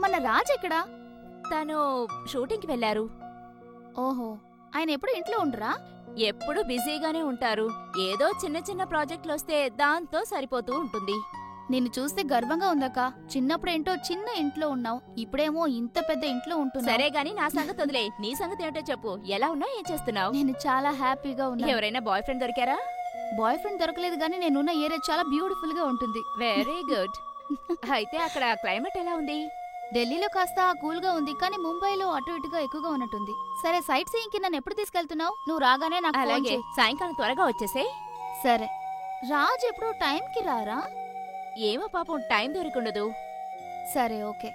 మన రాజ్ ఎక్కడా? తను షూటింగ్కి వెళ్లారు. ఓహో, ఆయన ఎప్పుడు ఇంట్లో ఉండరా? ఎప్పుడు బిజీగానే ఉంటారు. ఏదో చిన్న చిన్న ప్రాజెక్టులొస్తే దాంతో సరిపోతూ ఉంటుంది. నిన్ను చూస్తే గర్వంగా ఉందక్క. చిన్నప్పుడేంటో చిన్న ఇంట్లో ఉన్నావు, ఇప్పుడేమో ఇంత పెద్ద ఇంట్లో ఉంటున్నావు. సరే గాని నా సంగతి వదిలే, నీ సంగతి ఏంటో చెప్పు. ఎలా ఉన్నావు, ఏం చేస్తున్నావు? నేను చాలా హ్యాపీగా ఉన్నా. ఎవరైనా బాయ్ ఫ్రెండ్ దొరికారా? బాయ్ ఫ్రెండ్ దొరకలేదు గానీ నేనున్న ఏరియా చాలా బ్యూటిఫుల్ గా ఉంటుంది. Very good. అయితే అక్కడ క్లైమేట్ ఎలా ఉంది? ఢిల్లీలో కాస్త కూల్ గా ఉంది, కానీ ముంబైలో అటు ఇటుగా ఎక్కువగా ఉన్నట్టుంది. సరే, సైట్ సీయింగ్ కి నన్ను ఎప్పుడు తీసుకెళ్తున్నావు? నువ్వు రాగానే నాకు ఫోన్ అలాగే, చెయ్. సాయంకాలం త్వరగా వచ్చేసే. సరే. రాజ్ ఎప్పుడు టైంకి రారా? ఏమో పాపం, టైం దొరికుండదు. సరే, ఓకే.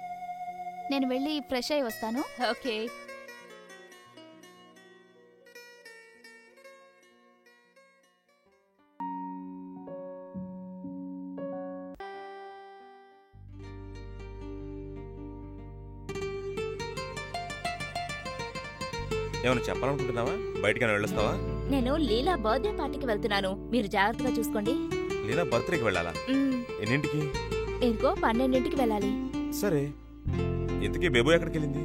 నేను వెళ్ళి ఫ్రెష్ అయి వస్తాను. ఓకే. ఏమైనా చెప్పాలనుకుంటున్నావా? బయటకైనా వెళ్ళొస్తావా? నేను లీలా బర్త్డే పార్టీకి వెళ్తున్నాను. మీరు జాగ్రత్తగా చూసుకోండి. లీలా బర్త్డేకి వెళ్ళాలా? ఎన్నింటికి? ఇంకో 12ంటికి వెళ్ళాలి. సరే. ఇంతకీ బేబు ఎక్కడికి వెళ్ళింది?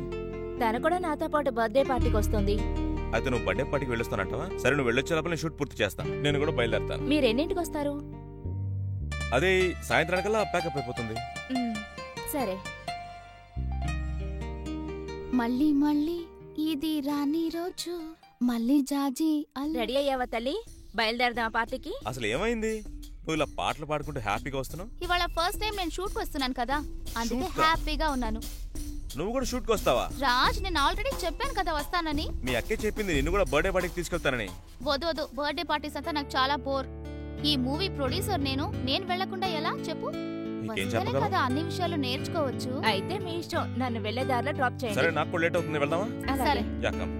తను కూడా నాతో పాటు బర్త్డే పార్టీకి వస్తుంది. అయితే నువ్వు బర్త్డే పార్టీకి వెళ్ళొస్తానంటావా? సరే, నువ్వు వెళ్ళొచ్చే లోపల నేను షూట్ పూర్తి చేస్తాను. నేను కూడా బయలుదేరుతాను. మీరు ఎన్నింటికి వస్తారు? అదే సాయంత్రానికల్లా ప్యాకప్ అయిపోతుంది. సరే. మళ్ళీ మళ్ళీ ఇది రాని రోజు, మళ్ళీ జాజీ రెడీ అయ్యావా తల్లి? బయలుదేరదాం పార్టీకి. అసలు ఏమైంది? నువ్వు ఇలా పాటలు పాడుకుంటూ హ్యాపీగా వస్తున్నావు. ఇవాళ ఫస్ట్ టైం నేను షూట్ వస్తున్నాను కదా, అందుకే షూట్కా? హ్యాపీగా ఉన్నాను. నువ్వు కూడా షూట్కి వస్తావా? రాజ్, నేను ఆల్రెడీ చెప్పాను కదా వస్తానని. మీ అక్కే చెప్పింది నిన్ను కూడా బర్త్డే పార్టీకి తీసుకెళ్తానని. వద్దు వద్దు, బర్త్డే పార్టీస్ అంతా నాకు చాలా బోర్. ఈ మూవీ ప్రొడ్యూసర్ నేను వెళ్లకుండా ఎలా చెప్పు? నీకేం వస్తేనే చెప్పగలవు? కదా అన్ని విషయాలు నేర్చుకోవచ్చు. అయితే మీ ఇష్టం, నన్ను వెళ్లే దారిలో డ్రాప్ సరే, చేయండి. నాకు కూడా లేట్ అవుతుంది. వెళ్దామా? అలాగే. సరే. Yeah, come.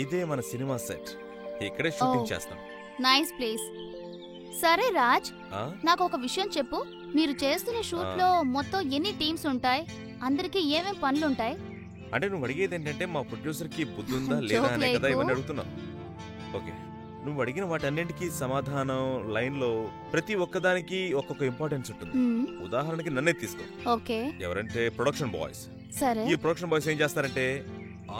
ఇదే మన సినిమా సెట్. ఇక్కడే షూటింగ్ చేస్తాం. Nice place. సరే రాజ్, ఆ? నాకు ఒక విషయం చెప్పు. మీరు చేస్తున్న షూట్ లో మొత్తం ఎన్ని టీమ్స్ ఉంటాయి? అందరికి ఏమేం పనులుంటాయి? అంటే నువ్వు అడిగేది ఏంటంటే మా ప్రొడ్యూసర్ కి బుద్ధి ఉందా లేదా జోక్ అనే కదా లేకు. ఇవన్నీ అడుగుతున్నావు. ఓకే, నువ్వు అడిగిన వాటన్నింటికి సమాధానం లైన్ లో ప్రతి ఒక్కదానికి ఒక్కొక్క ఇంపార్టెన్స్ ఉంటుంది. మ్మ్, ఉదాహరణకి నన్నే తీసుకో. ఓకే. ఎవరంటే ప్రొడక్షన్ బాయ్స్. సరే. ఈ ప్రొడక్షన్ బాయ్స్ ఏం చేస్తారంటే,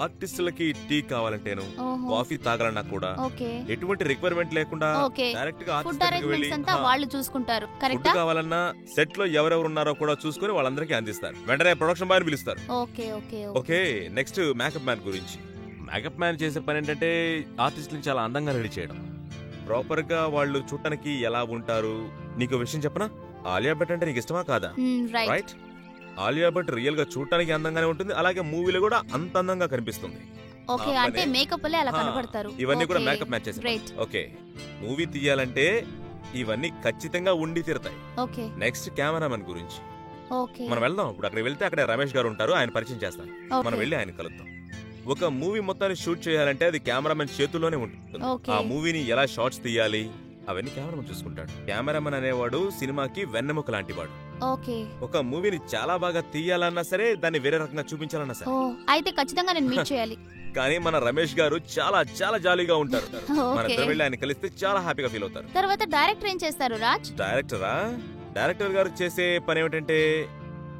ఆర్టిస్టులకి టీ కావాలంటేను, ఓహో, కాఫీ తాగాలన్నా కూడా ఓకే. ఎటువంటి రిక్వైర్మెంట్ లేకుండా ఓకే. డైరెక్ట్ గా ఫుడ్ ఆర్టిస్ట్ దగ్గరికి వెళ్ళి అరేంజ్మెంట్స్ అంతా వాళ్ళు చూసుకుంటారు, ఫుడ్ కరెక్టా? కావాలన్నా సెట్ లో ఎవరెవరు ఉన్నారో కూడా చూసుకుని వాళ్ళందరికీ అందిస్తారు. వెంటనే ప్రొడక్షన్ బాయ్ పిలుస్తారు. Okay okay okay, next makeup man గురించి. మేకప్ మ్యాన్ చేసే పని ఏంటంటే ఆర్టిస్టులను చాలా అందంగా రెడీ చేయడం. ప్రాపర్ గా వాళ్ళు చూడటానికి ఎలా ఉంటారు. నీకు విషయం చెప్పనా? ఆలియా భట్ అంటే నీకు ఇష్టమా కాదా? Right. Right. Alia Bhatt real గా చూడటానికి అందంగానే ఉంటుంది, అలాగే మూవీలో కూడా అంత అందంగా కనిపిస్తుంది. ఓకే, ఆ అంటే పనే. మేకప్ లే అలా కనబడతారు. ఇవన్నీ కూడా ఓకే, మేకప్ మ్యాచ్ చేసి. గ్రేట్. ఓకే, మూవీ తీయాలంటే ఇవన్నీ ఖచ్చితంగా ఉండి తీరుతాయి. ఓకే నెక్స్ట్ కెమెరామెన్ గురించి. ఓకే మనం వెళ్దాం. ఇప్పుడు అక్కడికి వెళ్తే అక్కడ రమేష్ గారు ఉంటారు, ఆయన పరిచయం చేస్తాను. మనం ఓకే. వెళ్ళి ఆయన కలుద్దాం. ఒక మూవీ మొత్తాన్ని షూట్ చేయాలంటే అది కెమెరామెన్ చేతుల్లోనే ఉంటుంది. ఓకే. ఆ మూవీని ఎలా షాట్స్ తీయాలి అవన్నీ కెమెరామెన్ చూసుకుంటాడు. కెమెరామెన్ అనేవాడు సినిమాకి వెన్నెముక లాంటి వాడు. ఓకే. ఒక మూవీని చాలా బాగా తీయాలన్నా సరే, దాన్ని వేరే రకంగా చూపించాలన్నా సరే. ఓ, అయితే ఖచ్చితంగా నేను మీట్ చేయాలి. కానీ మన రమేష్ గారు చాలా చాలా జాలీగా ఉంటారు. మన ఓకే. ఇద్దరు వెళ్ళి ఆయన కలిస్తే చాలా హ్యాపీగా ఫీల్ అవుతారు. తర్వాత డైరెక్టర్ ఏం చేస్తారు రాజ్? డైరెక్టరా? డైరెక్టర్ గారు చేసే పని ఏమిటంటే,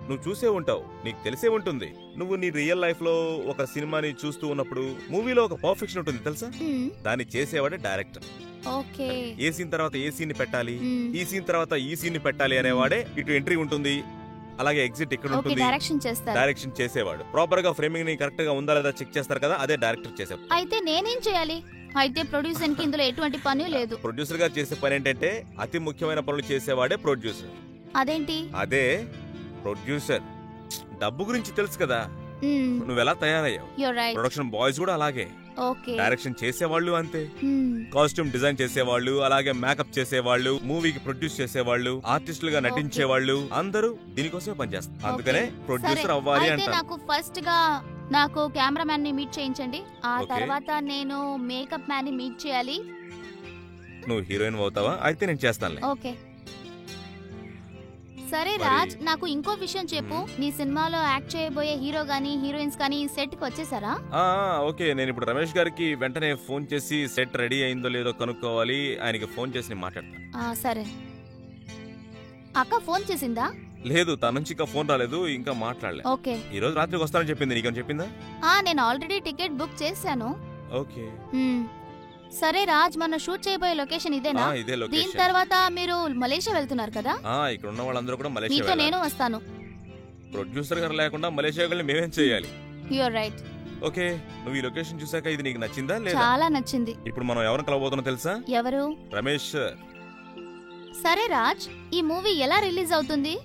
నువ్వు చూసే ఉంటావు, నీకు తెలిసే ఉంటుంది. నువ్వు నీ రియల్ లైఫ్ లో ఒక సినిమాని చూస్తూ ఉన్నప్పుడు మూవీలో ఒక పర్ఫెక్షన్ ఉంటుంది తెలుసా? మ్మ్, దాన్ని చేసేవాడే డైరెక్టర్. ఓకే. ఏ సీన్ తర్వాత ఏ సీన్ ని పెట్టాలి, మ్మ్, ఈ సీన్ తర్వాత ఈ సీన్ ని పెట్టాలి అనేవాడే. ఇటు ఎంట్రీ ఉంటుంది, అలాగే ఎగ్జిట్ ఇక్కడ ఓకే. ఉంటుంది. డైరెక్షన్ చేస్తారు. డైరెక్షన్ చేసేవాడు. ప్రాపర్ గా ఫ్రేమింగ్ ని కరెక్ట్ గా ఉందా లేదా చెక్ చేస్తారు కదా, అదే డైరెక్టర్ చేసేవాడు. అయితే నేనేం చేయాలి? అయితే ప్రొడ్యూసర్ కి ఇందులో ఎటువంటి పని లేదు. ప్రొడ్యూసర్ గా చేసే పని ఏంటంటే, అతి ముఖ్యమైన పనులు చేసేవాడే ప్రొడ్యూసర్. అదేంటి? అదే ప్రొడ్యూసర్. డబ్బు గురించి తెలుసు కదా, మ్మ్, నువ్వెలా తయారయ్యావు. you're right. ప్రొడక్షన్ బాయ్స్ కూడా అలాగే. ఓకే. డైరెక్షన్ చేసేవాళ్ళు అంతే, మ్మ్, కాస్ట్యూమ్ డిజైన్ చేసేవాళ్ళు, అలాగే మేకప్ చేసేవాళ్ళు, మూవీకి ప్రొడ్యూస్ చేసేవాళ్ళు, ఆర్టిస్టులుగా నటించేవాళ్ళు అందరూ దీనికోసమే పనిచేస్తారు. అందుకనే ప్రొడ్యూసర్ సరే. అవ్వాలి అయితే అంటారు. నాకు ఫస్ట్ గా నాకు కెమెరామ్యాన్ ని మీట్ చేయించండి. ఆ ఓకే. తర్వాత నేను మేకప్ మ్యాన్ ని మీట్ చేయాలి. నువ్వు హీరోయిన్ అవుతావా? అయితే నేను చేస్తానులే. ఓకే. సరే రాజ్, నాకు ఇంకో విషయం చెప్పు. నీ సినిమాలో యాక్ట్ చేయబోయే హీరో గానీ హీరోయిన్స్ కానీ సెట్ కి వచ్చేసారా? ఓకే, నేను ఇప్పుడు రమేష్ గారికి వెంటనే ఫోన్ చేసి సెట్ రెడీ అయిందో లేదో కనుక్కోవాలి. ఆయనకి ఫోన్ చేసి నేను మాట్లాడతాను. సరే. అక్క ఫోన్ చేసిందా? లేదు, తన నుంచి ఇంకా ఫోన్ రాలేదు, ఇంకా మాట్లాడలేదు. ఓకే. ఈ రోజు రాత్రికి వస్తానని చెప్పింది. నీకేం చెప్పిందా? నేను ఆల్రెడీ టికెట్ బుక్ చేశాను. ఓకే. సరే రాజ్, మనం షూట్ చేయబోయే లొకేషన్ ఇదేనా? ఇదే దీని లొకేషన్. తర్వాత మీరు మలేషియా వెళ్తున్నారు కదా? ఇక్కడ ఉన్న వాళ్ళందరూ కూడా మలేషియా నీతో వెళ్ళాలి. నేను వస్తాను. ప్రొడ్యూసర్ గారు లేకుండా మలేషియా వెళ్ళి మేమేం చేయాలి? You're right. ఓకే, నువ్వు ఈ లొకేషన్ చూసాక ఇది నీకు నచ్చిందా లేదా? చాలా నచ్చింది. ఇప్పుడు మనం ఎవరిని కలవబోతున్నా తెలుసా? ఎవరు? రమేష్. సరే రాజ్, ఈ మూవీ ఎలా రిలీజ్ అవుతుంది?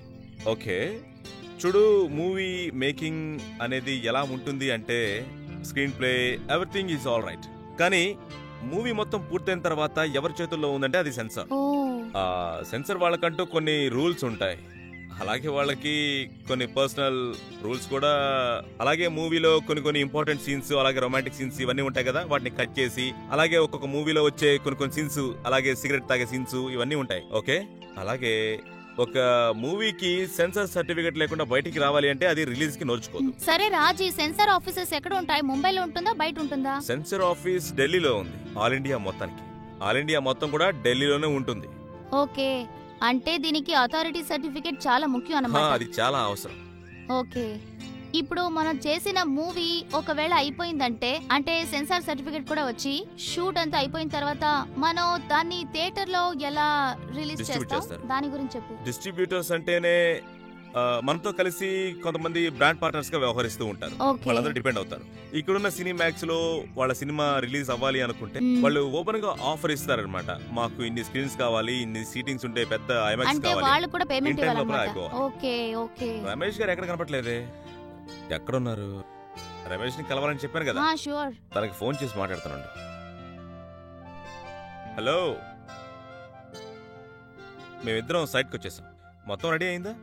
ఓకే చూడు, మూవీ మేకింగ్ అనేది ఎలా ఉంటుంది అంటే screen play everything is all right. కానీ మూవీ మొత్తం పూర్తయిన తర్వాత ఎవరి చేతుల్లో ఉందంటే అది సెన్సార్. సెన్సార్ వాళ్ళకంటూ కొన్ని రూల్స్ ఉంటాయి, అలాగే వాళ్ళకి కొన్ని పర్సనల్ రూల్స్ కూడా. అలాగే మూవీలో కొన్ని ఇంపార్టెంట్ సీన్స్, అలాగే రొమాంటిక్ సీన్స్ ఇవన్నీ ఉంటాయి కదా, వాటిని కట్ చేసి, అలాగే ఒక్కొక్క మూవీలో వచ్చే కొన్ని సీన్స్, అలాగే సిగరెట్ తాగే సీన్స్ ఇవన్నీ ఉంటాయి. ఓకే, అలాగే ఒక మూవీకి సెన్సార్ సర్టిఫికేట్ లేకుండా బయటికి రావాలి అంటే అది రిలీజ్ కి నోచుకోదు. సరే రాజ్, ఈ సెన్సార్ ఆఫీసెస్ ఎక్కడ ఉంటాయి? ముంబైలో ఉంటుందా, బయట ఉంటుందా? సెన్సార్ ఆఫీస్ ఢిల్లీలో ఉంది. ఆల్ ఇండియా మొత్తానికి, ఆల్ ఇండియా మొత్తం కూడా ఢిల్లీలోనే ఉంటుంది. ఓకే, అంటే దీనికి అథారిటీ సర్టిఫికేట్ చాలా ముఖ్యం అన్నమాట. అది చాలా అవసరం. ఓకే, ఇప్పుడు మనం చేసిన మూవీ ఒకవేళ అయిపోయిందంటే, అంటే సెన్సార్ సర్టిఫికేట్ కూడా వచ్చి షూట్ అంతా అయిపోయిన తర్వాత మనం దాన్ని థియేటర్ లో ఎలా రిలీజ్ చేస్తాం, దాని గురించి చెప్పు. డిస్ట్రిబ్యూటర్స్ అంటేనే మనతో కలిసి కొంతమంది బ్రాండ్ పార్ట్నర్స్ గా వ్యవహరిస్తూ ఉంటారు. వాళ్ళందరూ డిపెండ్ అవుతారు. ఇక్కడున్న సినిమాక్స్ లో వాళ్ళ సినిమా రిలీజ్ అవ్వాలి అనుకుంటే వాళ్ళు ఓపెన్ గా ఆఫర్ ఇస్తారనమాట. మాకు ఇన్ని స్క్రీన్స్ కావాలి, ఇన్ని సీటింగ్స్ ఉంటే పెద్ద ఐమాక్స్ కావాలి, వాళ్ళు కూడా పేమెంట్ ఇవ్వాలి. రమేష్ గారు ఎక్కడ కనపట్లేదే? ఎక్కడున్నారు? రమేష్ ని కలవాలని చెప్పాను కదా, తనకి ఫోన్ చేసి మాట్లాడుతానండి. హలో, మేమిద్దరం సైట్కి వచ్చేసాం. మొత్తం రెడీ అయిందా?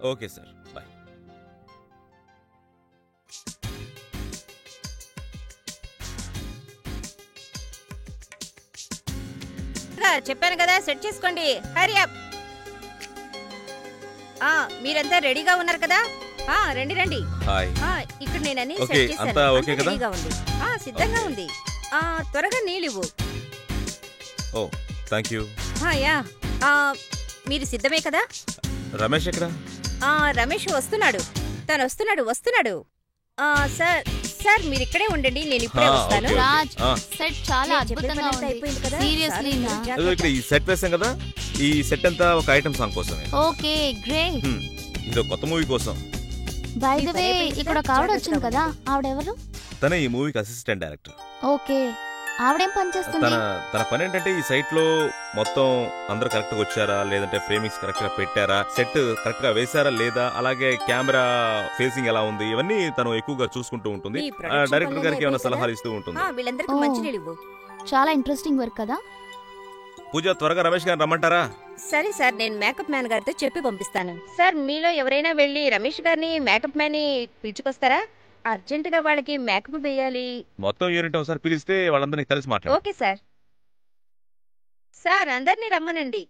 Okay sir, bye. చెప్పాను కదా, సెట్ చేసుకోండి. Hurry up. మీరంతా రెడీగా ఉన్నారు కదా? రండి రండి. ఇక్కడ నేను అన్ని సెట్ చేశాను. రెడీగా ఉంది, సిద్ధంగా ఉంది. త్వరగా నీళ్ళివ్వు. ఓ థ్యాంక్ యూ. యా, మీరు సిద్ధమే కదా? రమేష్ ఎక్కడ? రమేష్ వస్తున్నాడు, తను వస్తున్నాడు. సార్ సార్ మీరు ఇక్కడే ఉండండి, నేను ఇప్పుడే వస్తాను. రాజ్, సెట్ చాలా అద్భుతంగా ఉంది. సీరియస్లీ నా ఇక్కడ ఈ సెట్ వేసాం కదా, ఈ సెట్ అంతా ఒక ఐటమ్ సాంగ్ కోసమే. Okay great. ఇది కొత్త మూవీ కోసం. బై ద వే, ఇక్కడ ఒక ఆవిడ వచ్చింది కదా, ఆవిడెవరు? తన ఈ మూవీకి అసిస్టెంట్ డైరెక్టర్. ఓకే, ఆవిడేం పని చేస్తుంది? తన పని ఏంటంటే ఈ సైట్ లో మొత్తం అందరూ కరెక్ట్ గా వచ్చారా, లేదంటే ఫ్రేమింగ్స్ కరెక్ట్ గా పెట్టారా, సెట్ కరెక్ట్ గా వేసారా లేదా, అలాగే కెమెరా ఫేసింగ్ ఎలా ఉంది, ఇవన్నీ తను ఎక్కువగా చూసుకుంటూ ఉంటుంది. డైరెక్టర్ గారికి ఏమైనా సలహాలు ఇస్తూ ఉంటుంది. చాలా ఇంట్రెస్టింగ్ వర్క్ కదా. పూజ, త్వరగా రమేష్ గారిని రమ్మంటారా? సరే సార్, నేను మేకప్ మ్యాన్ గారితో చెప్పి పంపిస్తాను. సార్, మీలో ఎవరైనా వెళ్ళి రమేష్ గారిని మేకప్ మ్యాన్ ని పిలుచుకొస్తారా? అర్జెంట్ గా వాళ్ళకి మేకప్ వేయాలి. మొత్తం యూనిట్ ఒకసారి పిలిస్తే వాళ్ళందరినీ కలిసి మాట్లాడు. Okay sir. సార్, అందరినీ రమ్మనండి.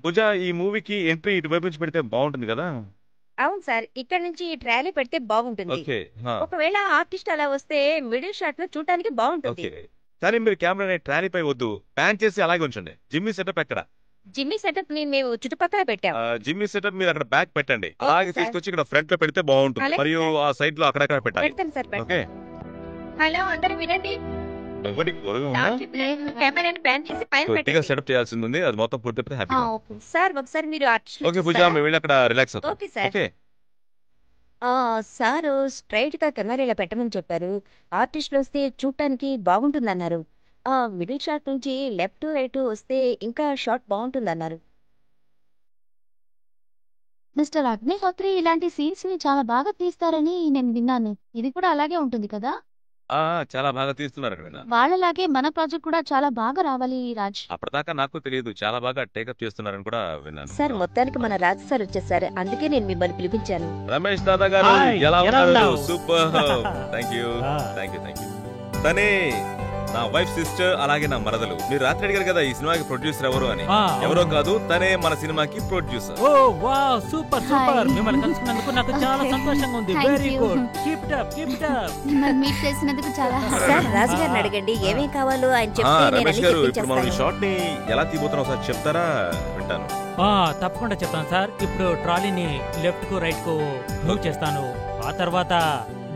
పూజ, ఈ మూవీకి ఎంట్రీ ఇటువైపు నుంచి పెడితే బాగుంటుంది కదా? అవును సార్, ఇక్కడ నుంచి ట్రాలీ పెడితే బాగుంటుంది. ఒకవేళ ఆర్టిస్ట్ అలా వస్తే మిడిల్ షాట్ లో చూడటానికి బాగుంటుంది. కానీ మీరు కెమెరా ట్రాలీ పై వద్దు, ప్యాన్ చేసి అలాగే ఉంచండి. జిమ్మీ సెటప్ ఎక్కడ? జిమ్మీ సెటప్ మేము చుట్టుపక్కల పెట్టాం. జిమ్మీ సెటప్ మీరు అక్కడ బ్యాక్ పెట్టండి, అలాగే తీసుకొచ్చి ఇక్కడ ఫ్రంట్ లో పెడితే బాగుంటుంది. మరియు ఆ సైడ్ లో అక్కడక్కడ పెట్టాలి. పెడతాను సార్. ఓకే. హలో, అందరూ వినండి. కెమెరాని ప్యాన్ చేసి పైన పెట్టండి. సెటప్ చేయాల్సింది ఉంది, అది మొత్తం పూర్తి హ్యాపీ. సార్, ఒకసారి మీరు ఆర్టిస్ట్. ఓకే పూజ, మేము వెళ్ళి అక్కడ రిలాక్స్ అవుతాం. Okay sir. సార్, స్ట్రైట్ గా కెమెరా ఇలా పెట్టమని చెప్పారు. ఆర్టిస్టులు వస్తే చూడటానికి బాగుంటుందన్నారు. మిడిల్ షాట్ నుంచి లెఫ్ట్ రైట్ వస్తే ఇంకా షాట్ బాగుంటుందన్నారు. మిస్టర్ అగ్నిహోత్రి ఇలాంటి సీన్స్ ని చాలా బాగా తీస్తారని నేను విన్నాను. ఇది కూడా అలాగే ఉంటుంది కదా? చాలా బాగా తీస్తున్నారు. వాళ్ళలాగే మన ప్రాజెక్ట్ కూడా చాలా బాగా రావాలి రాజ్. అప్పటిదాకా నాకు తెలియదు, చాలా బాగా టేకప్ చేస్తున్నారని కూడా విన్నాను. సార్, మొత్తానికి మన రాజ్ సార్ వచ్చేసారు, అందుకే నేను మిమ్మల్ని పిలిపించాను. రమేష్ దాదా గారు ఎలా ఉన్నారు? సూపర్. Thank you. తనే నా వైఫ్ సిస్టర్ అలాగే నా మరదలు. మీరు రాత్రి అడిగారు కదా ఈ సినిమాకి ప్రొడ్యూసర్ ఎవరు అని. ఎవరో కాదు, తనే మన సినిమాకి ప్రొడ్యూసర్. ఓ వావ్, సూపర్ సూపర్. మిమ్మల్ని కలుసుకున్నందుకు నాకు చాలా సంతోషంగా ఉంది. Thank very you. Good, keep it up, keep it up. మిమ్మల్ని మీట్ చేసినందుకు చాలా సార్ రాజు గారిని అడగండి ఏమేం కావాలో ఆయన చెప్తే నేను రమేష్ అన్ని గారు, ఇప్పుడు మనం ఈ తెప్పించేస్తాను. షాట్ ని ఎలా తీయబోతున్నాం ఒకసారి చెప్తారా? వింటాను. తప్పకుండా చెప్తాను సార్. ఇప్పుడు ట్రాలీని లెఫ్ట్ కు రైట్ కు మూవ్ చేస్తాను. ఆ తర్వాత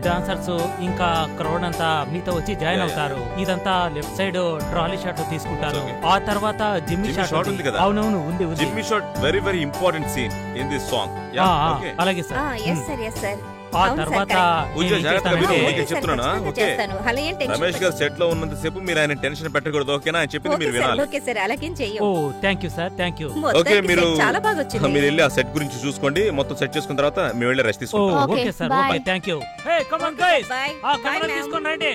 డాన్సర్స్ ఇంకా క్రౌడ్ అంతా మీతో వచ్చి జాయిన్ Yeah, అవుతారు. ఇదంతా లెఫ్ట్ సైడ్ ట్రాలీ షాట్ తీసుకుంటాను. Okay. ఆ తర్వాత జిమ్మి జిమ్మి షాట్ షాట్ ఉంది కదా? అవునవును, ఉంది ఉంది. Jimmy shot very very important scene in this song. అలాగే sir. Yes sir yes sir ఆ అవును సార్, తర్వాత పూజ నేను ఏం జాగ్రత్తగా చేస్తానంటే- విను. ఓకే సార్, చెప్తున్నానా? ఖచ్చితంగా ఓకే. చేస్తాను. అలా ఏం టెన్షన్ రమేష్ గారు సెట్ లో ఉన్నంత సేపు మీరు ఆయన టెన్షన్ పెట్టకూడదు. ఓకేనా? ఆయన చెప్పింది మీరు వినాలి. ఓకే సార్ అలాగేం చెయ్యం. Oh thank you sir, thank you. Okay, మొత్తానికి మీరు set చాలా బాగా వచ్చింది. మీరు వెళ్ళి ఆ సెట్ గురించి చూసుకోండి. మొత్తం సెట్ చేసుకున్న తర్వాత మేము వెళ్ళి రెస్ట్ ఓ తీసుకుంటాం. Okay, okay sir, bye. Okay, thank you. Hey come on guys, Bye. ఆ Bye, కెమెరా ma'am. తీసుకొని రండి.